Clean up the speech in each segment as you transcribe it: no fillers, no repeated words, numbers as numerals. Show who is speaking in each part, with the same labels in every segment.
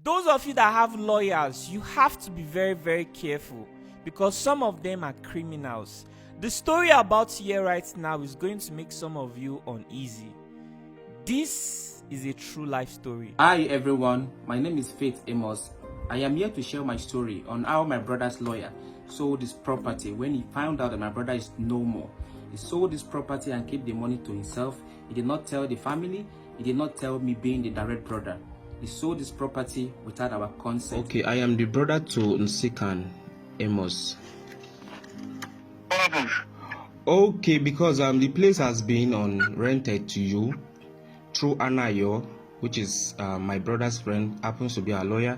Speaker 1: Those of you that have lawyers, you have to be very, very careful because some of them are criminals. The story about here right now is going to make some of you uneasy. This is a true life story.
Speaker 2: Hi everyone, my name is Faith Amos. I am here to share my story on how my brother's lawyer sold his property when he found out that my brother is no more. He sold his property and kept the money to himself. He did not tell the family. He did not tell me being the direct brother. He sold his property without our consent. Okay, I am the brother to Nsikan Amos.
Speaker 3: What happened?
Speaker 2: Okay, because the place has been rented to you through Anayo, which is my brother's friend, happens to be a lawyer.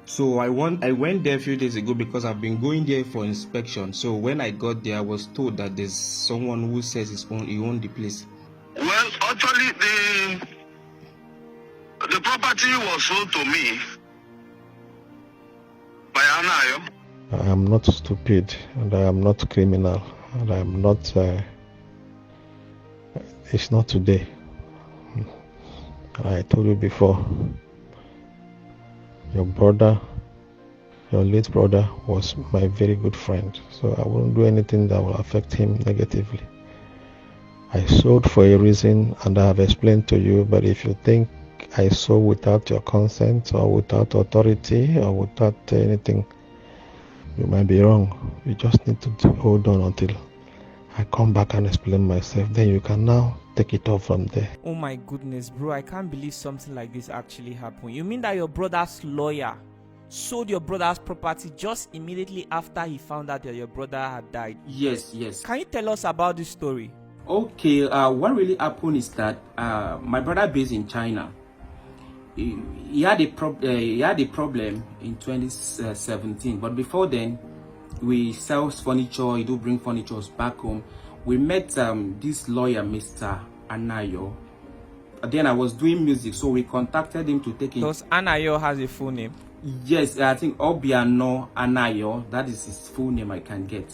Speaker 2: So I went there a few days ago because I've been going there for inspection. So when I got there, I was told that there's someone who says he owned the place.
Speaker 3: Well, actually, the property was sold to me by Anayo.
Speaker 4: I am not stupid and I am not criminal and I am not, it's not today. I told you before, your brother, your late brother was my very good friend, so I won't do anything that will affect him negatively. I sold for a reason and I have explained to you, but if you think I sold without your consent or without authority or without anything, you might be wrong. You just need to hold on until I come back and explain myself. Then you can now take it off from there.
Speaker 1: Oh my goodness, bro, I can't believe something like this actually happened. You mean that your brother's lawyer sold your brother's property just immediately after he found out that your brother had died?
Speaker 2: Yes.
Speaker 1: Can you tell us about this story?
Speaker 2: Okay, what really happened is that my brother based in China. He had a problem in 2017, but before then, we sell furniture. He do bring furniture back home. We met this lawyer, Mr. Anayo. Then I was doing music, so we contacted him to take in.
Speaker 1: Does Anayo has a full name?
Speaker 2: Yes, I think Obiano Anayo. That is his full name I can get.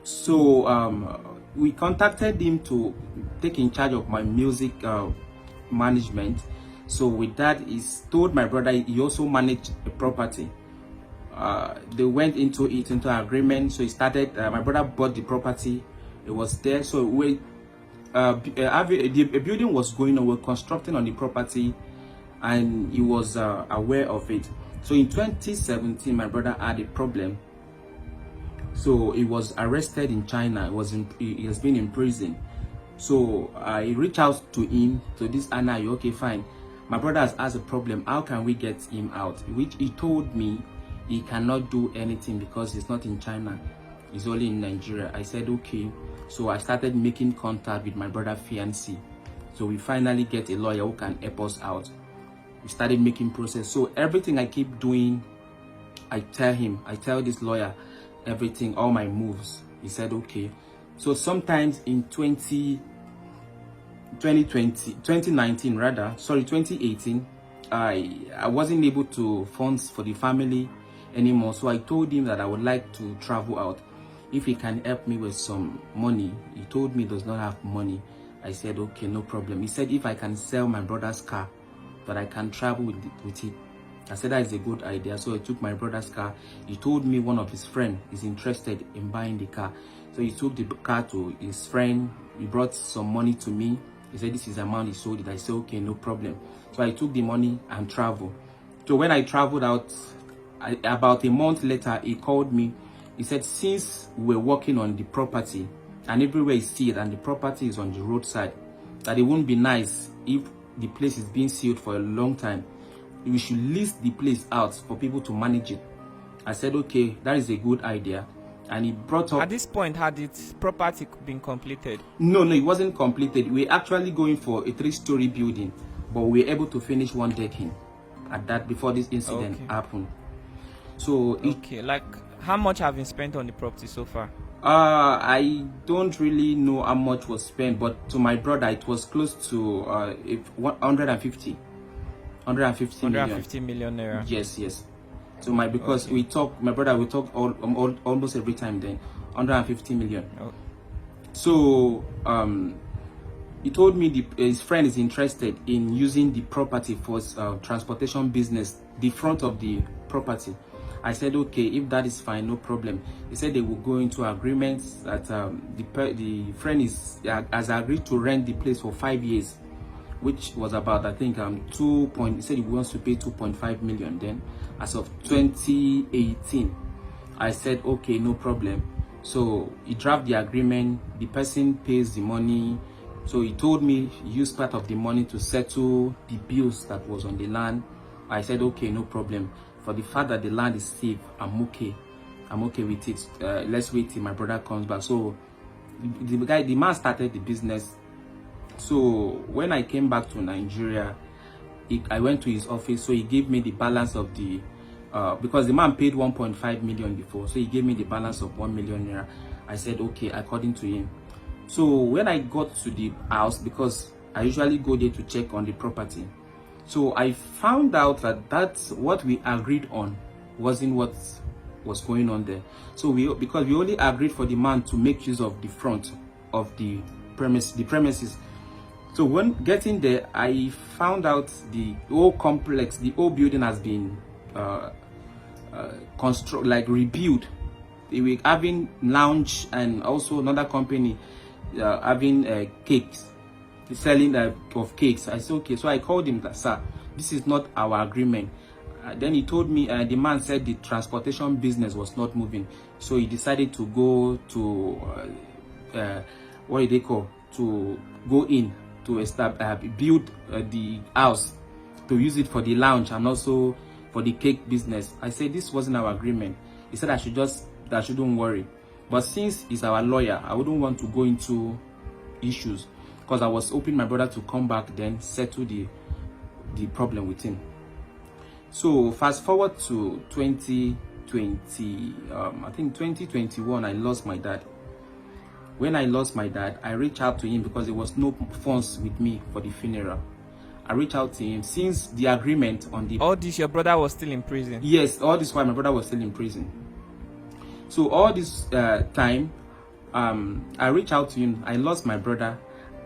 Speaker 2: So we contacted him to take in charge of my music management. So with that, he told my brother he also managed the property. They went into agreement. So he started. My brother bought the property. It was there. So a building was going on. We were constructing on the property, and he was aware of it. So in 2017, my brother had a problem. So he was arrested in China. He has been in prison. So I reached out to him, to this Anayo. Okay, fine. My brother has a problem. How can we get him out? Which he told me he cannot do anything because he's not in China. He's only in Nigeria. I said, okay. So I started making contact with my brother's fiancé. So we finally get a lawyer who can help us out. We started making process. So everything I keep doing, I tell this lawyer everything, all my moves. He said, okay. So sometimes in 2018, I wasn't able to funds for the family anymore. So I told him that I would like to travel out. If he can help me with some money. He told me he does not have money. I said, okay, no problem. He said if I can sell my brother's car, that I can travel with it. I said that is a good idea. So I took my brother's car. He told me one of his friends is interested in buying the car. So he took the car to his friend. He brought some money to me. He said this is the amount he sold it. I said okay, no problem. So I took the money and traveled. So when I traveled out, about a month later, he called me. He said since we were working on the property and everywhere you see it and the property is on the roadside, that it wouldn't be nice if the place is being sealed for a long time. We should list the place out for people to manage it. I said okay, that is a good idea. And he brought up,
Speaker 1: at this point, had its property been completed?
Speaker 2: No, it wasn't completed. We're actually going for a 3-story building, but we were able to finish one decking at that before this incident happened. So
Speaker 1: okay, like how much have been spent on the property so far?
Speaker 2: I don't really know how much was spent, but to my brother it was close to 150
Speaker 1: million naira.
Speaker 2: Yes. So because we talk, my brother, we talk almost every time. Then 150 million.
Speaker 1: Oh.
Speaker 2: So he told me his friend is interested in using the property for transportation business, the front of the property. I said, okay, if that is fine, no problem. He said they will go into agreements that the friend has agreed to rent the place for 5 years, which was about, I think, he said he wants to pay 2.5 million then as of 2018. I said, okay, no problem. So he drafted the agreement, the person pays the money. So he told me he used part of the money to settle the bills that was on the land. I said, okay, no problem. For the fact that the land is safe, I'm okay with it. Let's wait till my brother comes back. So the man started the business. So when I came back to Nigeria, I went to his office. So he gave me the balance of the because the man paid 1.5 million before, so he gave me the balance of 1 million naira. I said, okay, according to him. So when I got to the house, because I usually go there to check on the property, so I found out that what we agreed on wasn't what was going on there. So because we only agreed for the man to make use of the front of the premises. So when getting there, I found out the whole complex, the whole building has been rebuilt. They were having lounge, and also another company having cakes, selling of cakes. I said, okay. So I called him that, sir, this is not our agreement. Then he told me, the man said the transportation business was not moving, so he decided to go to what do they call, to go in to build the house, to use it for the lounge and also for the cake business. I said this wasn't our agreement. He said I shouldn't worry. But since he's our lawyer, I wouldn't want to go into issues, because I was hoping my brother to come back then settle the problem with him. So fast forward to 2020, I think 2021, I lost my dad. When I lost my dad, I reached out to him because there was no funds with me for the funeral. I reached out to him since the agreement on the...
Speaker 1: All this, your brother was still in prison?
Speaker 2: Yes, all this while my brother was still in prison. So all this time, I reached out to him. I lost my brother,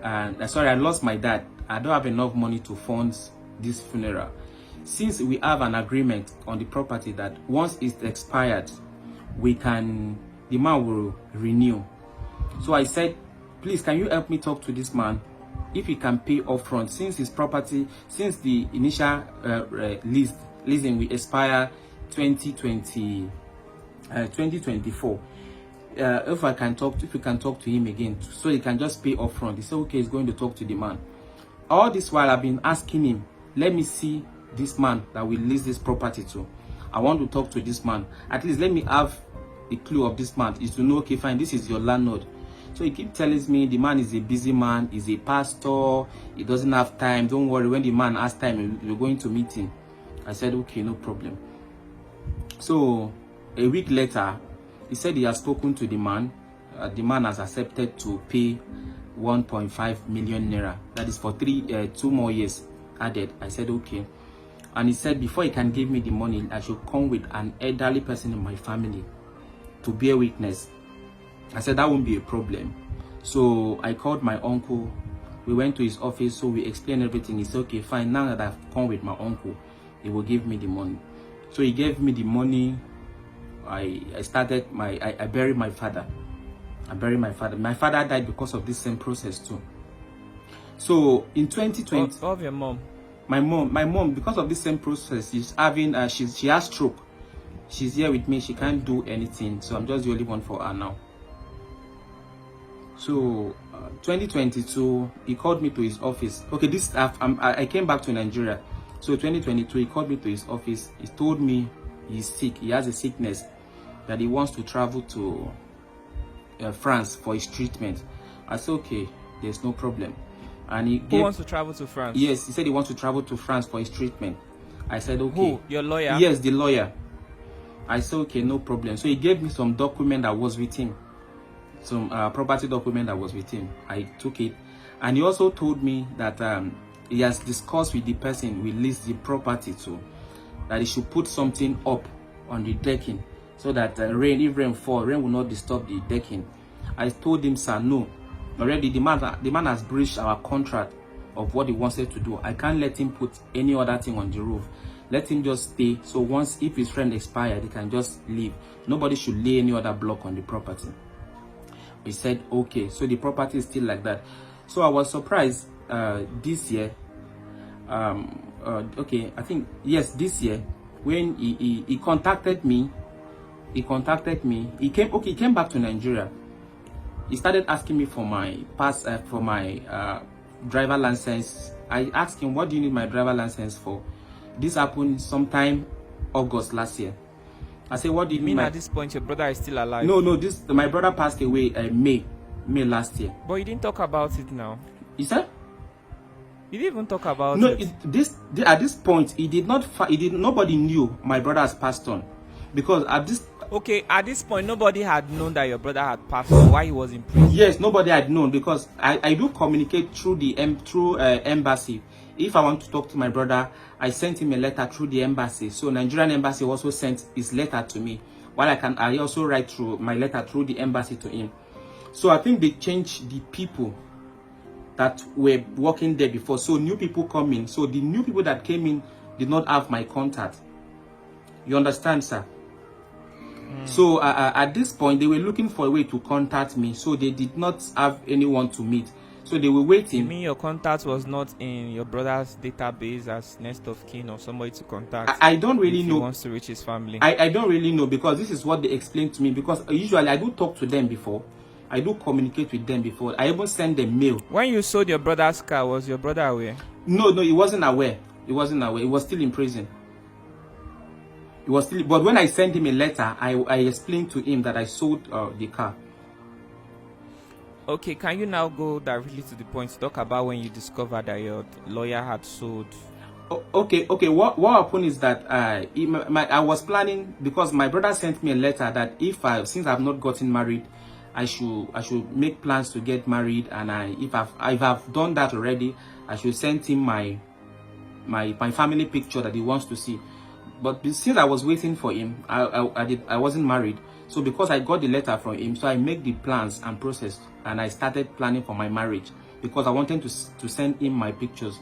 Speaker 2: and I lost my dad. I don't have enough money to fund this funeral. Since we have an agreement on the property that once it's expired, the man will renew. So I said, please, can you help me talk to this man if he can pay upfront, since his property, since the initial leasing will expire 2024. If we can talk to him again, so he can just pay upfront. He said, okay, he's going to talk to the man. All this while I've been asking him, let me see this man that we lease this property to. I want to talk to this man. At least let me have a clue of this man, is to know, okay, fine, this is your landlord. So he keeps telling me the man is a busy man, he's a pastor, he doesn't have time. Don't worry, when the man has time, you're going to meet him. I said, okay, no problem. So a week later, he said he has spoken to the man. The man has accepted to pay 1.5 million naira. That is for 2 more years added. I said, okay. And he said before he can give me the money, I should come with an elderly person in my family to bear witness. I said that won't be a problem. So I called my uncle. We went to his office, so we explained everything. He said, okay, fine, now that I've come with my uncle, he will give me the money. So he gave me the money. I buried my father. My father died because of this same process too. So in 2020,
Speaker 1: of your mom,
Speaker 2: my mom, because of this same process, she's having she has stroke. She's here with me. She can't do anything, so I'm just the only one for her now. So 2022, he called me to his office. Okay, I came back to Nigeria. So 2022, he called me to his office. He told me he's sick. He has a sickness that he wants to travel to France for his treatment. I said, okay, there's no problem. And
Speaker 1: who wants to travel to France?
Speaker 2: Yes, he said he wants to travel to France for his treatment. I said, okay.
Speaker 1: Who? Your lawyer?
Speaker 2: Yes, the lawyer. I said, okay, no problem. So he gave me some document that was with him. Some property document that was with him. I took it. And he also told me that he has discussed with the person we leased the property to, that he should put something up on the decking so that if rain fall, rain will not disturb the decking. I told him, sir, no, Already the man has breached our contract of what he wanted to do. I can't let him put any other thing on the roof. Let him just stay. So once, if his friend expired, he can just leave. Nobody should lay any other block on the property. We said okay. So the property is still like that. So I was surprised this year. Okay, I think yes, this year when he contacted me. He came back to Nigeria. He started asking me for my driver license. I asked him, what do you need my driver license for? This happened sometime August last year. I said, what do you
Speaker 1: mean at this point your brother is still alive?
Speaker 2: No, my brother passed away May last year.
Speaker 1: But you didn't talk about it now.
Speaker 2: You said?
Speaker 1: You didn't even talk about
Speaker 2: no,
Speaker 1: it.
Speaker 2: At this point, nobody knew my brother has passed on. Because at this
Speaker 1: point, nobody had known that your brother had passed on while he was in prison.
Speaker 2: Yes, nobody had known, because I do communicate through the embassy. If I want to talk to my brother, I sent him a letter through the embassy. So Nigerian embassy also sent his letter to me. While I also write through my letter through the embassy to him. So I think they changed the people that were working there before. So new people come in. So the new people that came in did not have my contact. You understand, sir? So at this point, they were looking for a way to contact me. So they did not have anyone to meet. So they were waiting.
Speaker 1: You mean your contact was not in your brother's database as next of kin or somebody to contact?
Speaker 2: I don't really know.
Speaker 1: He wants to reach his family.
Speaker 2: I don't really know, because this is what they explained to me. Because usually I do talk to them before. I do communicate with them before. I even send them mail.
Speaker 1: When you sold your brother's car, was your brother aware?
Speaker 2: No, he wasn't aware. He wasn't aware. He was still in prison. But when I sent him a letter, I explained to him that I sold the car.
Speaker 1: Okay, can you now go directly to the point to talk about when you discovered that your lawyer had sold?
Speaker 2: Okay. What happened is that I was planning, because my brother sent me a letter that since I've not gotten married, I should make plans to get married, and if I've done that already, I should send him my family picture that he wants to see. But since I was waiting for him, I wasn't married. So because I got the letter from him, so I made the plans and process, and I started planning for my marriage, because I wanted to send him my pictures.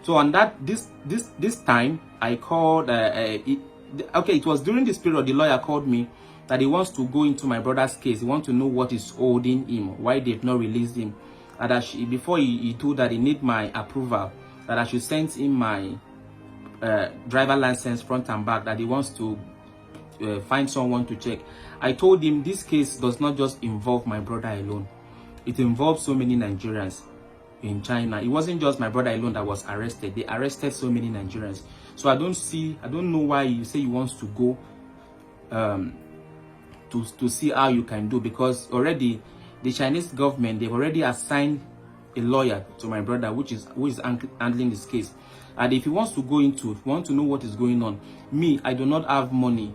Speaker 2: So on this time, I called. It was during this period the lawyer called me that he wants to go into my brother's case. He wants to know what is holding him, why they've not released him. And before he told that he need my approval, that I should send him my driver license front and back, that he wants to find someone to check. I told him this case does not just involve my brother alone. It involves so many Nigerians in China. It wasn't just my brother alone that was arrested. They arrested so many Nigerians. So I don't know why you say you want to go to see how you can do, because already the Chinese government, they've already assigned a lawyer to my brother, who is handling this case. And if he wants to go into, if he wants to know what is going on, I do not have money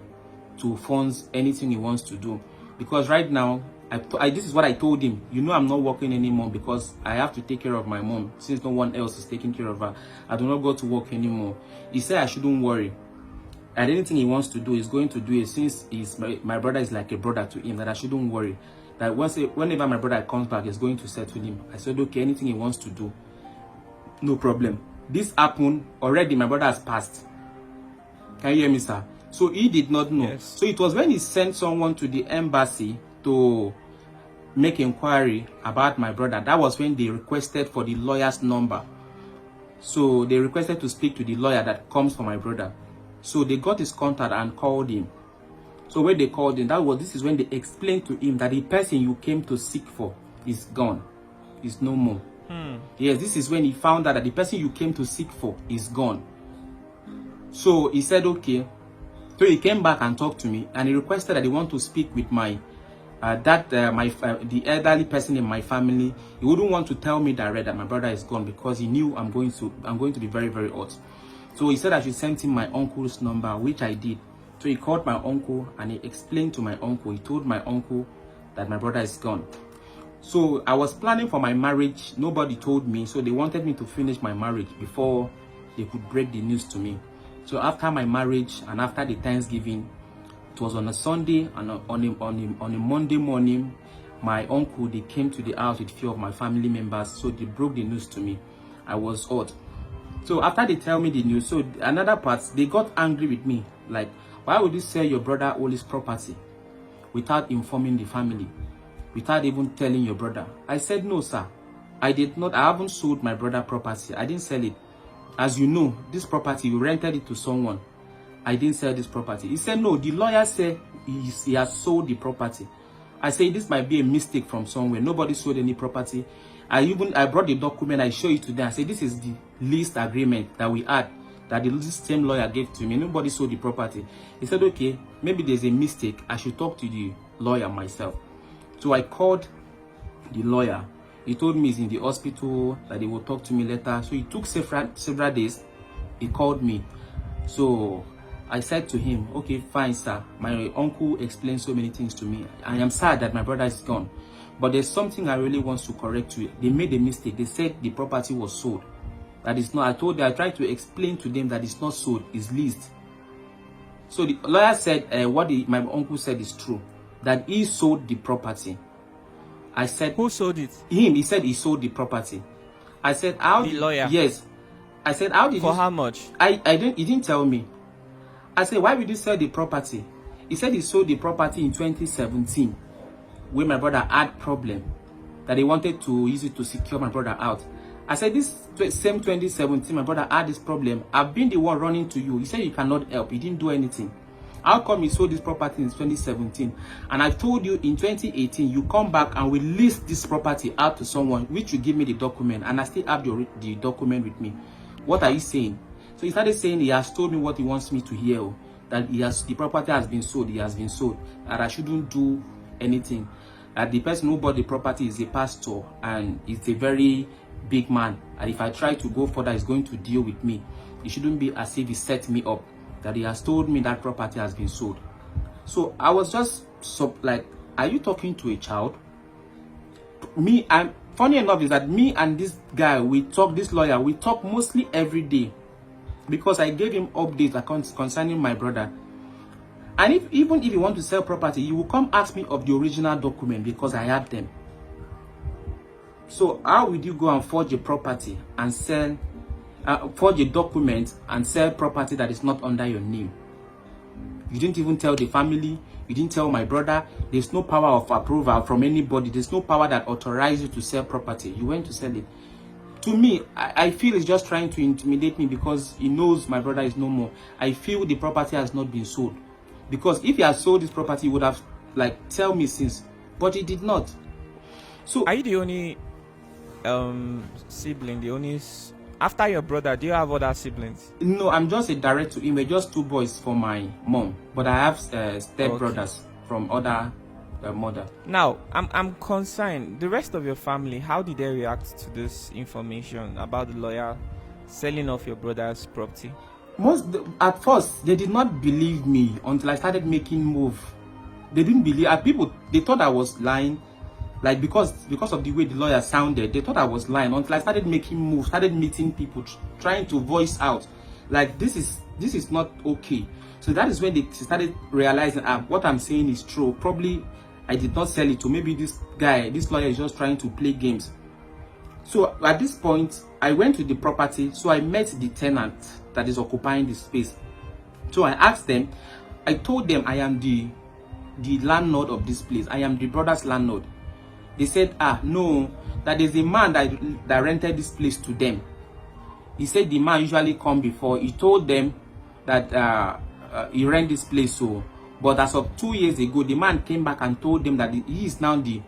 Speaker 2: to fund anything he wants to do. Because right now, this is what I told him. I'm not working anymore, because I have to take care of my mom, since no one else is taking care of her. I do not go to work anymore. He said I shouldn't worry. And anything he wants to do is going to do it, since my brother is like a brother to him, that I shouldn't worry. That whenever my brother comes back, he's going to settle him. I said, okay, anything he wants to do, no problem. This happened already. My brother has passed. Can you hear me, sir? So he did not know.
Speaker 1: Yes.
Speaker 2: So it was when he sent someone to the embassy to make inquiry about my brother. That was when they requested for the lawyer's number. So they requested to speak to the lawyer that comes for my brother. So they got his contact and called him. So when they called him, this is when they explained to him that the person you came to seek for is gone. Is no more. Yes, this is when he found out that the person you came to seek for is gone. So he said, okay. So he came back and talked to me, and he requested that he want to speak with the elderly person in my family. He wouldn't want to tell me direct that my brother is gone, because he knew I'm going to be very, very hot. So he said I should send him my uncle's number, which I did. So he called my uncle and he explained to my uncle. He told my uncle that my brother is gone. So I was planning for my marriage. Nobody told me. So they wanted me to finish my marriage before they could break the news to me. So after my marriage and after the Thanksgiving, it was on a Sunday, and on a Monday morning, my uncle, they came to the house with few of my family members, so they broke the news to me. I was hurt. So after they tell me the news, so another part, they got angry with me. Like, why would you sell your brother all his property without informing the family, without even telling your brother? I said, no, sir. I did not. I haven't sold my brother property. I didn't sell it. As you know, this property, we rented it to someone. I didn't sell this property. He said, no, the lawyer said he has sold the property. I said, this might be a mistake from somewhere. Nobody sold any property. I brought the document. I showed it to them. I said, this is the lease agreement that we had, that the same lawyer gave to me. Nobody sold the property. He said, okay, maybe there's a mistake. I should talk to the lawyer myself. So I called the lawyer. He told me he's in the hospital, that he will talk to me later. So it took several days. He called me. So I said to him, okay, fine, sir. My uncle explained so many things to me. I am sad that my brother is gone. But there's something I really want to correct you. They made a mistake. They said the property was sold. That is not. I tried to explain to them that it's not sold, it's leased. So the lawyer said my uncle said is true, that he sold the property. I said,
Speaker 1: who sold it?
Speaker 2: Him. He said he sold the property. I said, how?
Speaker 1: The lawyer?
Speaker 2: Yes. I said, how did
Speaker 1: For how much?
Speaker 2: He didn't tell me. I said, why would you sell the property? He said he sold the property in 2017, when my brother had problem, that he wanted to use it to secure my brother out. I said, this same 2017, my brother had this problem. I've been the one running to you. He said you cannot help. He didn't do anything. How come he sold this property in 2017? And I told you in 2018, you come back and we list this property out to someone, which you give me the document, and I still have the document with me. What are you saying? So he started saying he has told me what he wants me to hear, that the property has been sold, that I shouldn't do anything. That the person who bought the property is a pastor and is a very big man, and if I try to go further, he's going to deal with me. It shouldn't be as if he set me up, that he has told me that property has been sold. So I was just like, are you talking to a child? Funny enough is that me and this guy, this lawyer, we talk mostly every day, because I gave him updates concerning my brother. And even if you want to sell property, you will come ask me of the original document, because I have them. So how would you go and forge a property and sell, forge a document and sell property that is not under your name? You didn't even tell the family. You didn't tell my brother. There's no power of approval from anybody. There's no power that authorizes you to sell property. You went to sell it. To me, I feel he's just trying to intimidate me, because he knows my brother is no more. I feel the property has not been sold. Because if he had sold this property, he would have tell me since. But he did not. So
Speaker 1: are you the only sibling? After your brother, do you have other siblings?
Speaker 2: No, I'm just a direct to him. We're just two boys for my mom, but I have step brothers from other mother.
Speaker 1: Now, I'm concerned. The rest of your family, how did they react to this information about the lawyer selling off your brother's property?
Speaker 2: At first, they did not believe me until I started making move. They didn't believe. People, they thought I was lying. Because of the way the lawyer sounded, they thought I was lying until I started making moves, started meeting people, trying to voice out, this is not okay. So that is when they started realizing what I'm saying is true. Probably I did not sell it to, maybe this lawyer is just trying to play games. So at this point, I went to the property. So I met the tenant that is occupying the space. So I asked them, I told them I am the landlord of this place. I am the brother's landlord. They said, no, that there's a man that rented this place to them. He said the man usually come before. He told them that he rent this place. But as of 2 years ago, the man came back and told them that he is now the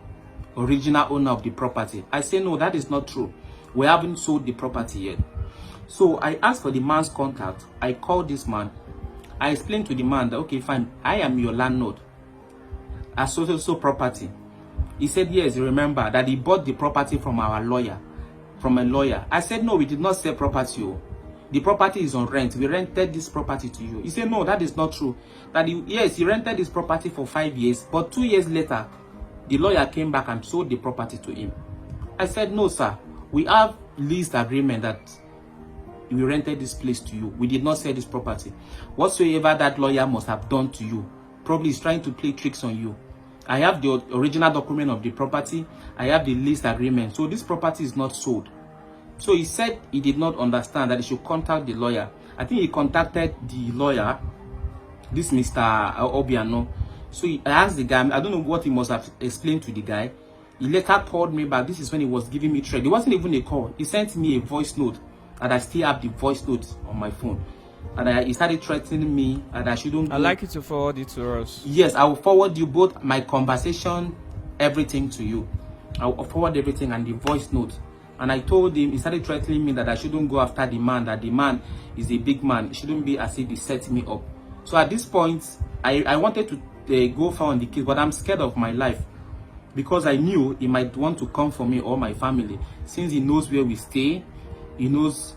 Speaker 2: original owner of the property. I said, no, that is not true. We haven't sold the property yet. So I asked for the man's contact. I called this man. I explained to the man that, okay, fine, I am your landlord. A so property. He said, yes, remember that he bought the property from a lawyer. I said, no, we did not sell property. The property is on rent. We rented this property to you. He said, no, that is not true. Yes, he rented this property for 5 years, but 2 years later, the lawyer came back and sold the property to him. I said, no, sir, we have lease agreement that we rented this place to you. We did not sell this property. Whatsoever that lawyer must have done to you, probably is trying to play tricks on you. I have the original document of the property. I have the lease agreement. So this property is not sold. So he said he did not understand that he should contact the lawyer. I think he contacted the lawyer, this Mr. Obiano. So I asked the guy, I don't know what he must have explained to the guy. He later called me back. This is when he was giving me threat. It wasn't even a call. He sent me a voice note, and I still have the voice note on my phone. And he started threatening me that I shouldn't go.
Speaker 1: I'd like you to forward it to us.
Speaker 2: Yes, I will forward you both my conversation, everything to you. I will forward everything and the voice note. And I told him, he started threatening me that I shouldn't go after the man, that the man is a big man. It shouldn't be as if he set me up. So at this point, I wanted to go far on the case, but I'm scared of my life. Because I knew he might want to come for me or my family. Since he knows where we stay, he knows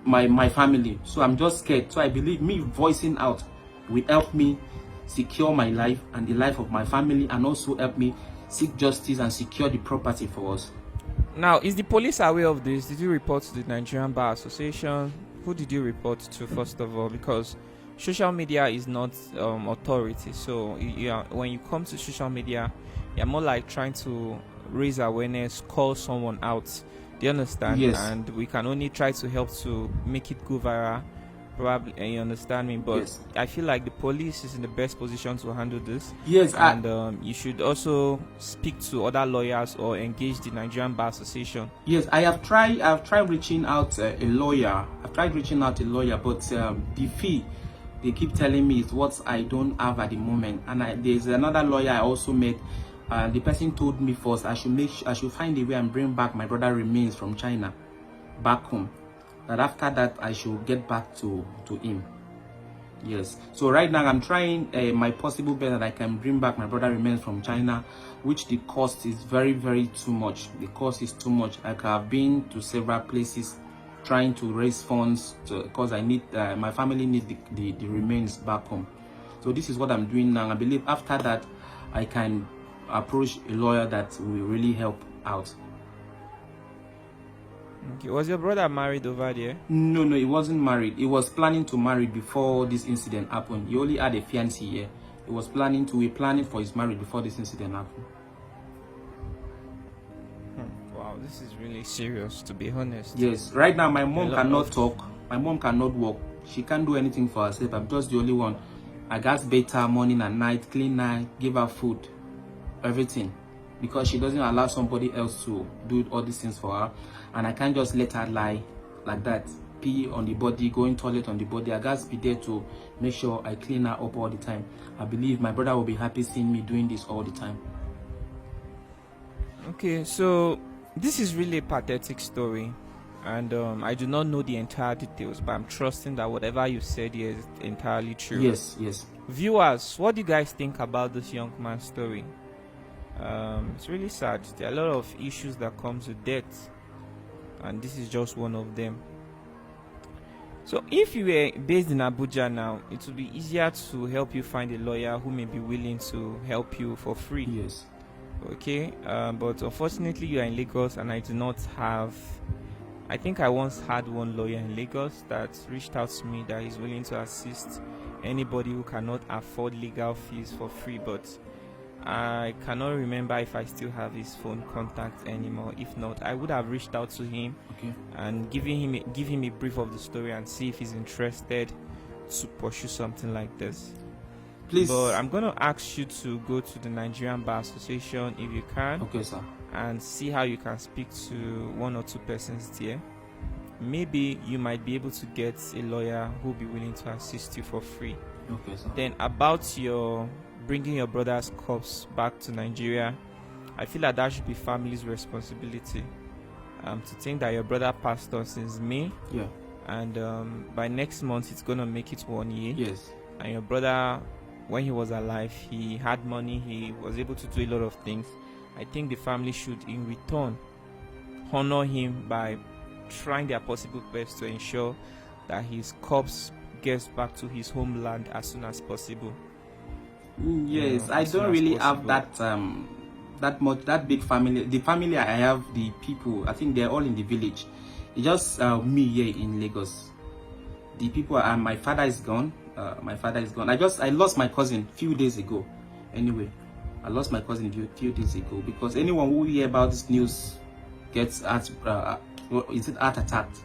Speaker 2: my family. So I'm just scared. So I believe me voicing out will help me secure my life and the life of my family, and also help me seek justice and secure the property for us.
Speaker 1: Now, is the police aware of this? Did you report to the Nigerian Bar Association? Who did you report to, first of all? Because social media is not authority. So when you come to social media, you're more like trying to raise awareness, call someone out. Do you understand?
Speaker 2: Yes.
Speaker 1: And we can only try to help to make it go viral. Probably, you understand me, but
Speaker 2: Yes.
Speaker 1: I feel like the police is in the best position to handle this.
Speaker 2: Yes,
Speaker 1: And you should also speak to other lawyers or engage the Nigerian Bar Association.
Speaker 2: yes, I've tried reaching out a lawyer. I've tried reaching out a lawyer, but the fee they keep telling me is what I don't have at the moment. And there's another lawyer I also met. The person told me first I should find a way and bring back my brother remains from China back home. That after that I should get back to him. Yes. So right now I'm trying my possible best that I can bring back my brother remains from China, which the cost is very, very too much. The cost is too much. Like I've been to several places trying to raise funds because I need my family needs the remains back home. So this is what I'm doing now. I believe after that I can approach a lawyer that will really help out.
Speaker 1: Okay. Was your brother married over there?
Speaker 2: No, he wasn't married. He was planning to marry before this incident happened. He only had a fiancée here. We were planning for his marriage before this incident happened.
Speaker 1: Wow, this is really serious, to be honest.
Speaker 2: Yes, right now my mom cannot talk. My mom cannot walk. She can't do anything for herself. I'm just the only one. I got better morning and night, clean her, give her food, everything. Because she doesn't allow somebody else to do all these things for her. And I can't just let her lie like that. Pee on the body, going toilet on the body. I gotta be there to make sure I clean her up all the time. I believe my brother will be happy seeing me doing this all the time.
Speaker 1: Okay, so this is really a pathetic story. And I do not know the entire details, but I'm trusting that whatever you said here is entirely true.
Speaker 2: Yes.
Speaker 1: Viewers, what do you guys think about this young man's story? It's really sad. There are a lot of issues that comes with death, and this is just one of them. So if you were based in Abuja now, it would be easier to help you find a lawyer who may be willing to help you for free.
Speaker 2: Yes.
Speaker 1: Okay, but unfortunately you are in Lagos, and I do not have. I think I once had one lawyer in Lagos that reached out to me that is willing to assist anybody who cannot afford legal fees for free, but I cannot remember if I still have his phone contact anymore. If not, I would have reached out to him and give him a brief of the story and see if he's interested to pursue something like this.
Speaker 2: Please.
Speaker 1: But I'm going to ask you to go to the Nigerian Bar Association if you can.
Speaker 2: Okay, sir.
Speaker 1: And see how you can speak to one or two persons there. Maybe you might be able to get a lawyer who will be willing to assist you for free.
Speaker 2: Okay, sir.
Speaker 1: Then about your bringing your brother's corpse back to Nigeria, I feel that should be family's responsibility. To think that your brother passed on since May.
Speaker 2: Yeah.
Speaker 1: And by next month it's gonna make it 1 year.
Speaker 2: Yes.
Speaker 1: And your brother, when he was alive, he had money, he was able to do a lot of things. I think the family should in return honor him by trying their possible best to ensure that his corpse gets back to his homeland as soon as possible.
Speaker 2: Yes, I don't really have that big family. The family I have, the people, I think they're all in the village. It's just me here in Lagos. The people, my father is gone. I lost my cousin a few days ago. Anyway, I lost my cousin a few days ago, because anyone who hear about this news gets heart attacked.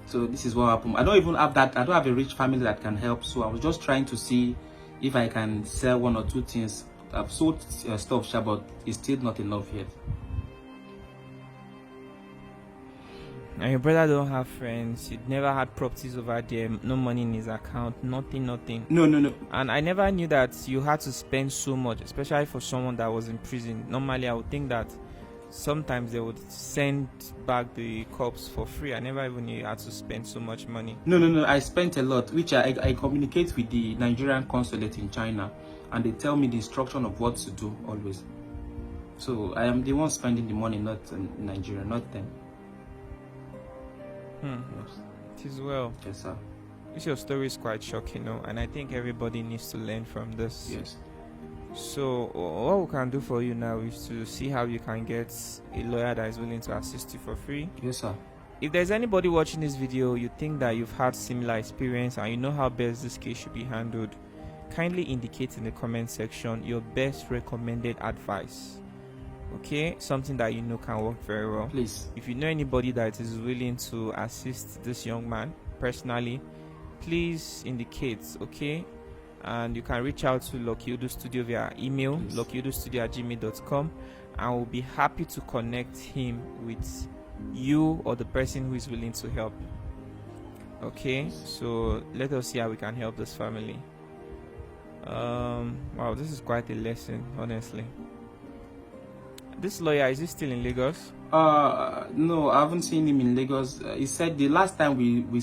Speaker 2: So this is what happened. I don't even have that. I don't have a rich family that can help. So I was just trying to see if I can sell one or two things. I've sold stuff, but it's still not enough yet.
Speaker 1: And your brother don't have friends. He never had properties over there. No money in his account. Nothing.
Speaker 2: No.
Speaker 1: And I never knew that you had to spend so much, especially for someone that was in prison. Normally, I would think that sometimes they would send back the corpse for free. I never even knew you had to spend so much money.
Speaker 2: No. I spent a lot, which I communicate with the Nigerian consulate in China, and they tell me the instruction of what to do always. So I am the one spending the money, not Nigeria, not them. Yes.
Speaker 1: It is well.
Speaker 2: Yes, sir.
Speaker 1: Your story is quite shocking, and I think everybody needs to learn from this.
Speaker 2: Yes.
Speaker 1: So what we can do for you now is to see how you can get a lawyer that is willing to assist you for free.
Speaker 2: Yes, sir.
Speaker 1: If there's anybody watching this video, you think that you've had similar experience and you know how best this case should be handled, kindly indicate in the comment section your best recommended advice. Okay, something that you know can work very well.
Speaker 2: Please.
Speaker 1: If you know anybody that is willing to assist this young man personally, please indicate. Okay, and you can reach out to Lucky Udo Studio via email, luckyudostudio@gmail.com, and we'll be happy to connect him with you or the person who is willing to help. Okay, so let us see how we can help this family. Wow, this is quite a lesson, honestly. This lawyer, is he still in Lagos?
Speaker 2: No, I haven't seen him in Lagos. He said the last time we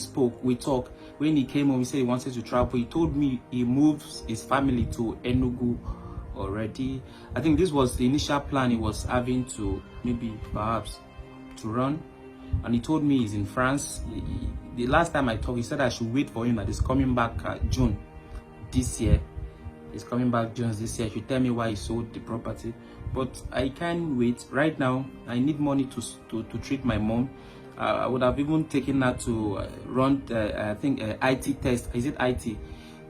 Speaker 2: talked, when he came home, he said he wanted to travel. He told me he moves his family to Enugu already. I think this was the initial plan he was having to perhaps to run. And he told me he's in France. The last time I talked, he said I should wait for him, that he's coming back June this year. He's coming back June this year. He should tell me why he sold the property. But I can't wait. Right now, I need money to treat my mom. I would have even taken her to run, I think, IT test. Is it IT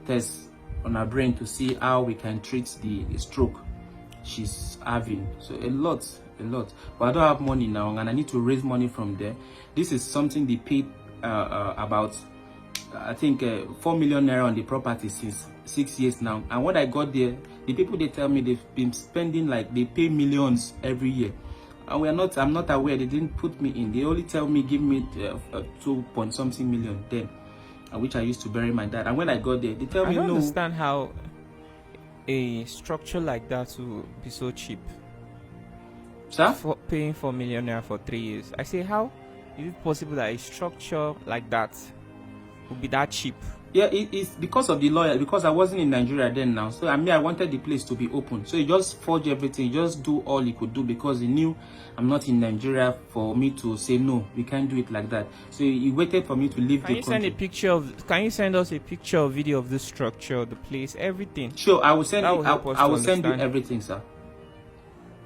Speaker 2: test on her brain to see how we can treat the stroke she's having. So a lot. But I don't have money now, and I need to raise money from there. This is something they paid about, I think, 4 million naira on the property since 6 years now. And when I got there, the people, they tell me they've been spending, like, they pay millions every year, and I'm not aware. They didn't put me in. They only tell me give me 2.something million then, which I used to bury my dad. And when I got there, they tell me no.
Speaker 1: I don't understand how a structure like that will be so cheap.
Speaker 2: Sir?
Speaker 1: For paying 4 million naira for 3 years. I say, how is it possible that a structure like that would be that cheap?
Speaker 2: Yeah, it's because of the lawyer, because I wasn't in Nigeria then now. So I wanted the place to be open. So he just forged everything. He just do all he could do, because he knew I'm not in Nigeria for me to say no, we can't do it like that. So he waited for me to leave the country.
Speaker 1: Can you send us a picture or video of the structure, the place, everything?
Speaker 2: Sure, I will send I will send you everything, sir.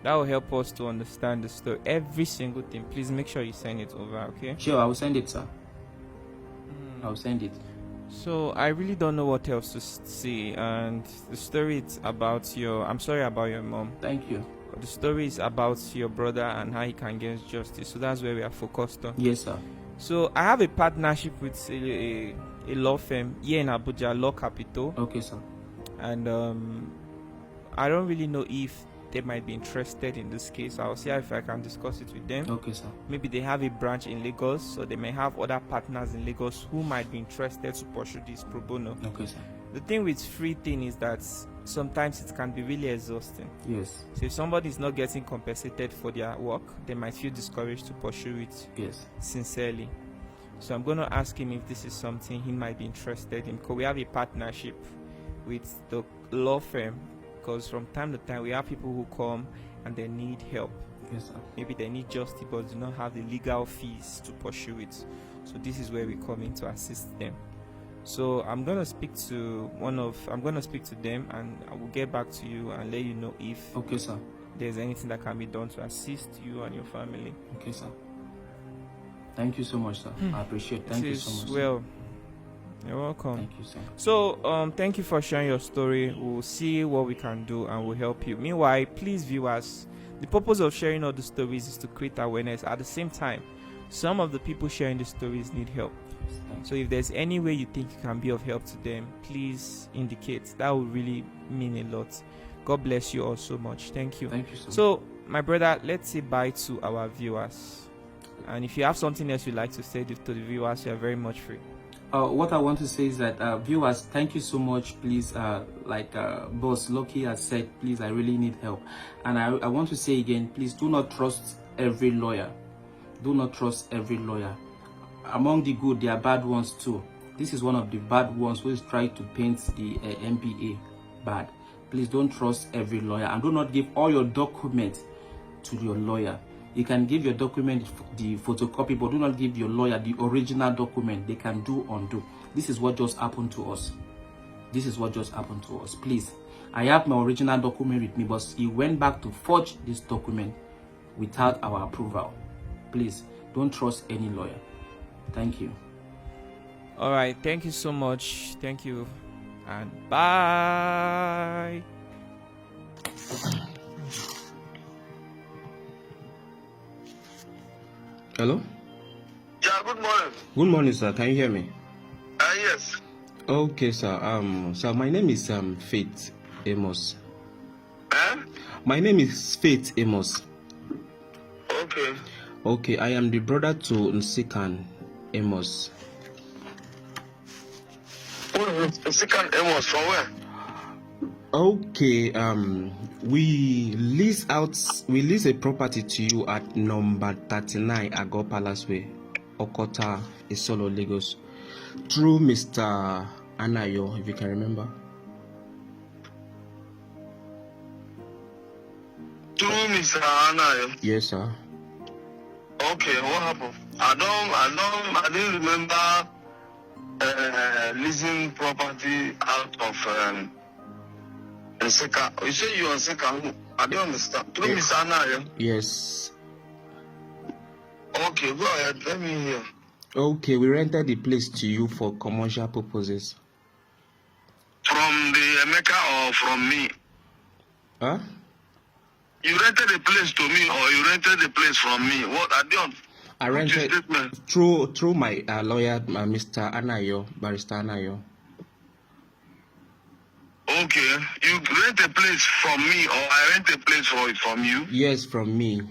Speaker 1: That will help us to understand the story. Every single thing. Please make sure you send it over, okay?
Speaker 2: Sure, I will send it, sir. I will send it.
Speaker 1: So I really don't know what else to say, and the story is about I'm sorry about your mom.
Speaker 2: Thank you.
Speaker 1: But the story is about your brother and how he can get justice. So that's where we are focused on.
Speaker 2: Yes, sir.
Speaker 1: So I have a partnership with a law firm here in Abuja, Law Capital.
Speaker 2: Okay, sir.
Speaker 1: And I don't really know if they might be interested in this case. I'll see if I can discuss it with them.
Speaker 2: Okay, sir.
Speaker 1: Maybe they have a branch in Lagos, so they may have other partners in Lagos who might be interested to pursue this pro bono.
Speaker 2: Okay, sir.
Speaker 1: The thing with free thing is that sometimes it can be really exhausting.
Speaker 2: Yes.
Speaker 1: So if somebody is not getting compensated for their work, they might feel discouraged to pursue it.
Speaker 2: Yes.
Speaker 1: Sincerely. So I'm going to ask him if this is something he might be interested in, because we have a partnership with the law firm. Because from time to time we have people who come and they need help.
Speaker 2: Yes, sir.
Speaker 1: Maybe they need justice but do not have the legal fees to pursue it. So this is where we come in to assist them. So I'm gonna speak to them, and I will get back to you and let you know if
Speaker 2: okay, sir,
Speaker 1: there's anything that can be done to assist you and your family.
Speaker 2: Okay, sir. Thank you so much, sir. I appreciate it. Thank you so much.
Speaker 1: Well, You're welcome.
Speaker 2: Thank you, sir.
Speaker 1: So, thank you for sharing your story. We'll see what we can do and we'll help you. Meanwhile, please, viewers, the purpose of sharing all the stories is to create awareness. At the same time, some of the people sharing the stories need help. So if there's any way you think you can be of help to them, please indicate. That would really mean a lot. God bless you all so much. Thank you.
Speaker 2: Thank you, sir.
Speaker 1: So, my brother, let's say bye to our viewers. And if you have something else you'd like to say to the viewers, you are very much free.
Speaker 2: What I want to say is that viewers, thank you so much. Please, like Boss Lucky has said, please, I really need help. And I want to say again, please do not trust every lawyer. Do not trust every lawyer. Among the good, there are bad ones too. This is one of the bad ones who is trying to paint the MPA bad. Please don't trust every lawyer, and do not give all your documents to your lawyer. You can give your document the photocopy, but do not give your lawyer the original document. They can do undo. This is what just happened to us. This is what just happened to us. Please, I have my original document with me, but he went back to forge this document without our approval. Please, don't trust any lawyer. Thank you.
Speaker 1: All right. Thank you so much. Thank you. And bye.
Speaker 2: Hello?
Speaker 3: Yeah, good morning.
Speaker 2: Good morning, sir. Can you hear me?
Speaker 3: Yes.
Speaker 2: Okay, sir. So my name is Faith Amos.
Speaker 3: Eh?
Speaker 2: My name is Faith Amos.
Speaker 3: Okay.
Speaker 2: Okay, I am the brother to Nsikan Amos.
Speaker 3: Who is the second Amos from where?
Speaker 2: Okay, we lease a property to you at number 39 Agor Palace Way, Okota, Isolo, Lagos, through Mr. Anayo, if you can remember.
Speaker 3: Through Mr. Anayo.
Speaker 2: Yes, sir.
Speaker 3: Okay, what happened? I didn't remember leasing property out of Nseka. You say you're Nseka. I don't understand. Through
Speaker 2: Yes.
Speaker 3: Mr. Anayo.
Speaker 2: Yes.
Speaker 3: Okay, go ahead. Let me hear.
Speaker 2: Okay, we rented the place to you for commercial purposes.
Speaker 3: From the Emeka or from me?
Speaker 2: Huh?
Speaker 3: You rented the place to me or you rented the place from me? What? I don't.
Speaker 2: I
Speaker 3: Which
Speaker 2: rented
Speaker 3: statement?
Speaker 2: through my lawyer, Mr. Anayo, Barrister Anayo.
Speaker 3: Okay, you rent a place from me or I rent a place from you?
Speaker 2: Yes, from me.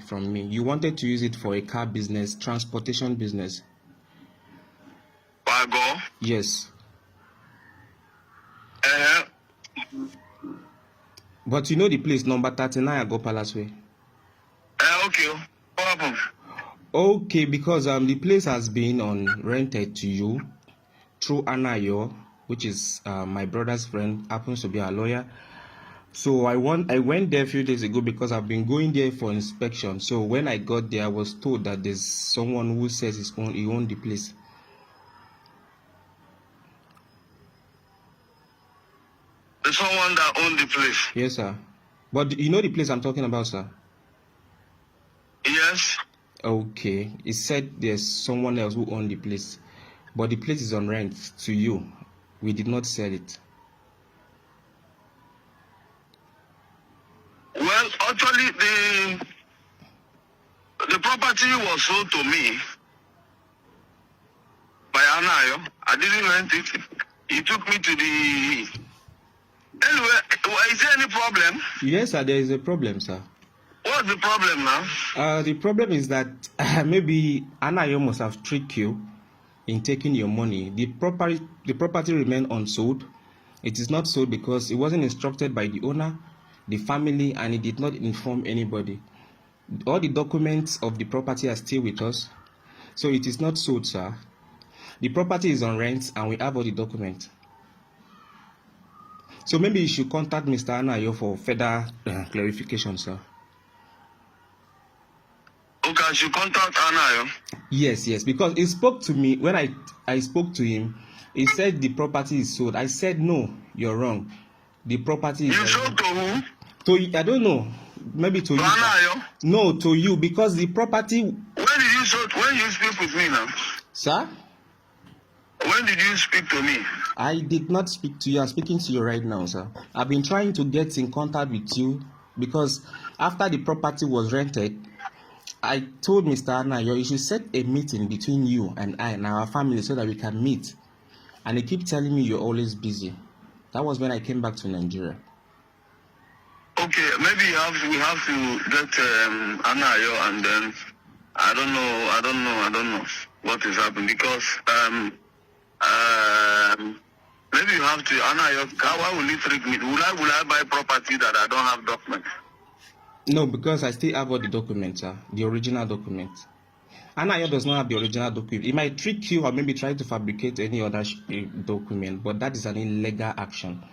Speaker 2: You wanted to use it for a car business, transportation business.
Speaker 3: I go.
Speaker 2: Yes.
Speaker 3: Uh,
Speaker 2: But you know the place, number 39 Agor Palace Way.
Speaker 3: okay. What happened?
Speaker 2: Okay, because the place has been rented to you through Anayo, which is my brother's friend, happens to be a lawyer. So I went there a few days ago because I've been going there for inspection. So when I got there, I was told that there's someone who says he owned the place.
Speaker 3: There's someone that owned the place.
Speaker 2: Yes, sir. But you know the place I'm talking about, sir?
Speaker 3: Yes.
Speaker 2: Okay. It said there's someone else who owned the place. But the place is on rent to you. We did not sell it.
Speaker 3: Well, actually, the property was sold to me by Anayo. I didn't rent it. He took me to the. Anyway, is there any problem?
Speaker 2: Yes, sir. There is a problem, sir.
Speaker 3: What's the problem now?
Speaker 2: The problem is that maybe Anayo must have tricked you in taking your money. The property remained unsold. It is not sold because it wasn't instructed by the owner, the family, and it did not inform anybody. All the documents of the property are still with us, so it is not sold, sir. The property is on rent and we have all the documents. So maybe you should contact Mr. Anayo for further clarification, sir.
Speaker 3: Okay, I should contact Anayo.
Speaker 2: Yes, because he spoke to me. When I spoke to him, he said the property is sold. I said, no, you're wrong. The property is
Speaker 3: You sold to who?
Speaker 2: to, I don't know, maybe to you.
Speaker 3: Anayo?
Speaker 2: No, to you, because the property.
Speaker 3: When did you sold? When you speak with me now?
Speaker 2: Sir?
Speaker 3: When When did you speak to me?
Speaker 2: I did not speak to you. I'm speaking to you right now, sir. I've been trying to get in contact with you because after the property was rented, I told Mr. Anayo you should set a meeting between you and I and our family so that we can meet. And he keep telling me you're always busy. That was when I came back to Nigeria.
Speaker 3: Okay, maybe we have to get Anayo, and then I don't know what is happening, because maybe you have to Anayo. Why will you trick me? Will I buy property that I don't have documents?
Speaker 2: No, because I still have all the documents, sir. The original documents. Anayo does not have the original document. He might trick you or maybe try to fabricate any other document, but that is an illegal action.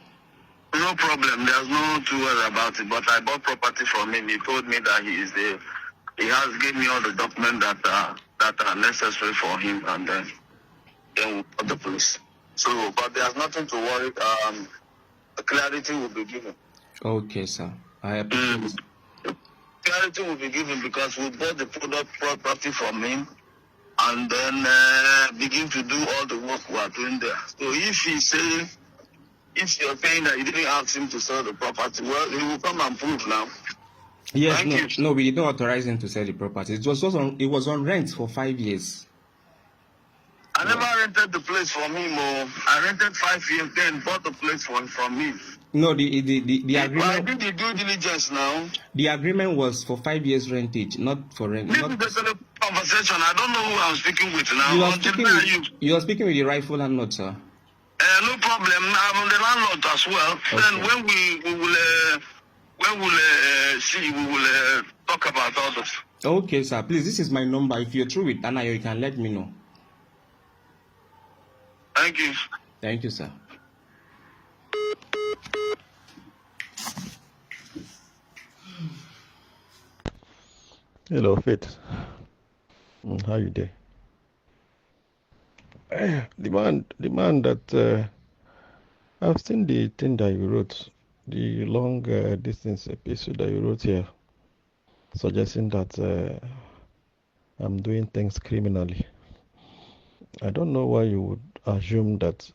Speaker 3: No problem. There's no two words about it. But I bought property from him. He told me that he has given me all the documents that are necessary for him, and then we'll call the police. So, but there's nothing to worry. Clarity will be given.
Speaker 2: Okay, sir. I appreciate it.
Speaker 3: Clarity will be given because we bought the property from him, and then begin to do all the work we are doing there. So if you're saying that you didn't ask him to sell the property, well, he will come and prove now.
Speaker 2: Yes, no, we didn't authorize him to sell the property. It was on rent for 5 years.
Speaker 3: I never rented the place from him. I rented 5 years, then bought the place from him.
Speaker 2: No, the agreement.
Speaker 3: I did the due diligence now.
Speaker 2: The agreement was for 5 years rentage, not for rent.
Speaker 3: Maybe there's a conversation. I don't know who I'm speaking with now.
Speaker 2: You are speaking with the rightful landlord, sir.
Speaker 3: No problem. I'm the landlord as well. Okay. Then when we will see, we will talk about all this.
Speaker 2: Okay, sir. Please, this is my number. If you're through with Anayo, you can let me know.
Speaker 3: Thank you.
Speaker 2: Thank you, sir.
Speaker 4: Hello, Faith. How you doing? The man that I've seen the thing that you wrote, the long distance episode that you wrote here, suggesting that I'm doing things criminally. I don't know why you would assume that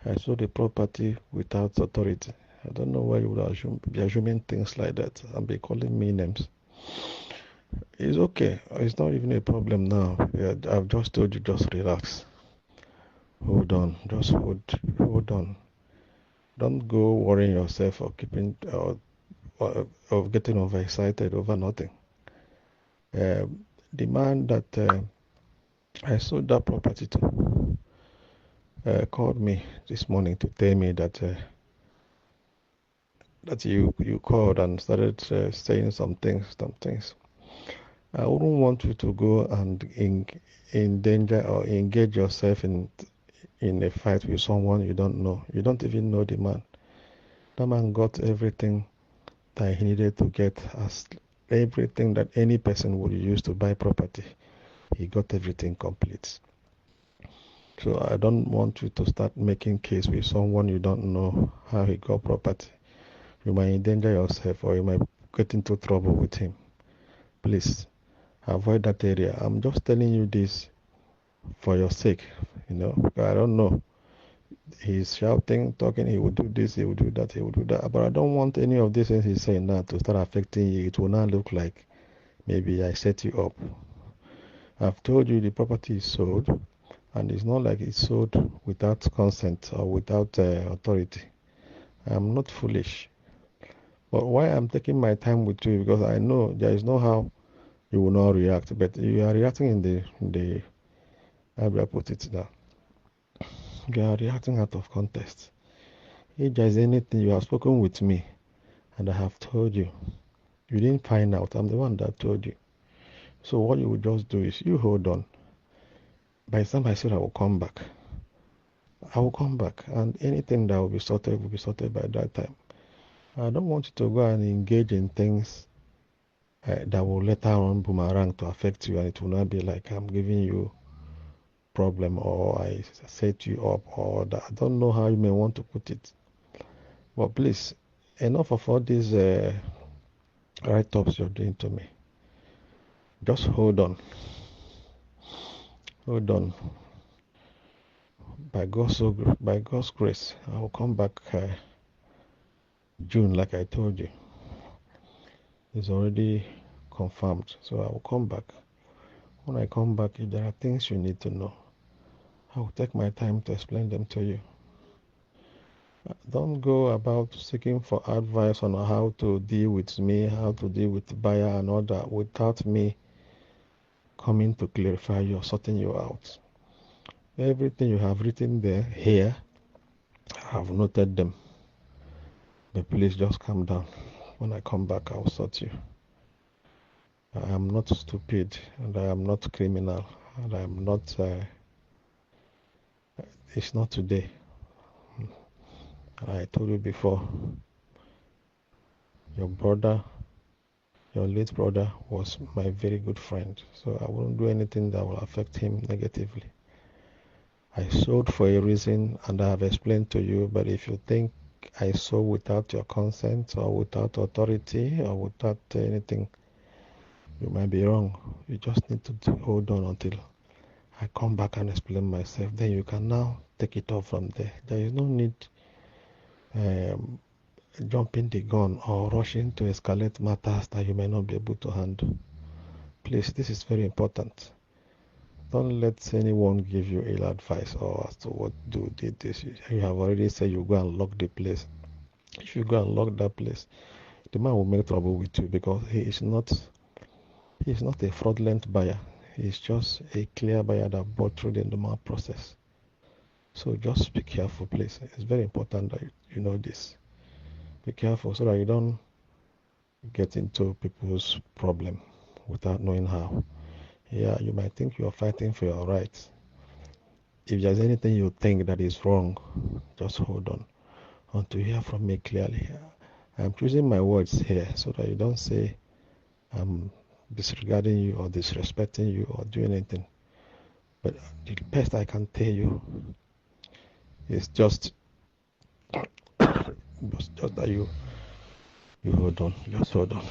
Speaker 4: I sold the property without authority. I don't know why you would be assuming things like that and be calling me names. It's okay. It's not even a problem now. Yeah, I've just told you, just relax. Hold on. Just hold on. Don't go worrying yourself or of getting overexcited over nothing. The man that I sold that property to called me this morning to tell me that you called and started saying some things. I wouldn't want you to go and endanger or engage yourself in a fight with someone you don't know. You don't even know the man. That man got everything that he needed to get, as everything that any person would use to buy property. He got everything complete. So I don't want you to start making case with someone you don't know how he got property. You might endanger yourself or you might get into trouble with him. Please avoid that area. I'm just telling you this for your sake, I don't know. He's shouting, talking, he will do this, he will do that, he will do that. But I don't want any of these things he's saying now to start affecting you. It will not look like maybe I set you up. I've told you the property is sold, and it's not like it's sold without consent or without authority. I'm not foolish. But why I'm taking my time with you, because I know there is no how you will not react, but you are reacting in the how do I put it now? You are reacting out of context. If there is anything you have spoken with me and I have told you, you didn't find out, I'm the one that told you. So what you will just do is you hold on. By the time I said I will come back, and anything that will be sorted by that time. I don't want you to go and engage in things that will later on boomerang to affect you, and it will not be like I'm giving you problem or I set you up, or that. I don't know how you may want to put it. But please, enough of all these write-ups you're doing to me. Just hold on. by God's grace, I will come back June, like I told you. It's already confirmed, so I will come back. When I come back, if there are things you need to know, I will take my time to explain them to you. Don't go about seeking for advice on how to deal with me, how to deal with the buyer and all that without me coming to clarify you or sorting you out. Everything you have written there, here, I have noted them. But please just calm down. When I come back, I'll sort you. I am not stupid and I am not criminal and I am not, it's not today. I told you before, your late brother was my very good friend, so I won't do anything that will affect him negatively. I sold for a reason and I have explained to you, but if you think I sold without your consent or without authority or without anything, you might be wrong. You just need to hold on until I come back and explain myself. Then you can now take it off from there. There is no need jumping the gun or rushing to escalate matters that you may not be able to handle. Please, this is very important. Don't let anyone give you ill advice or as to what to do this. You have already said you go and lock the place. If you go and lock that place, the man will make trouble with you because he is not a fraudulent buyer. He's just a clear buyer that bought through the normal process. So just be careful, please. It's very important that you know this. Be careful so that you don't get into people's problem without knowing how. Yeah, you might think you are fighting for your rights. If there's anything you think that is wrong, just hold on until you hear from me clearly. I'm choosing my words here so that you don't say I'm disregarding you or disrespecting you or doing anything. But the best I can tell you is just that you hold on. Just hold on.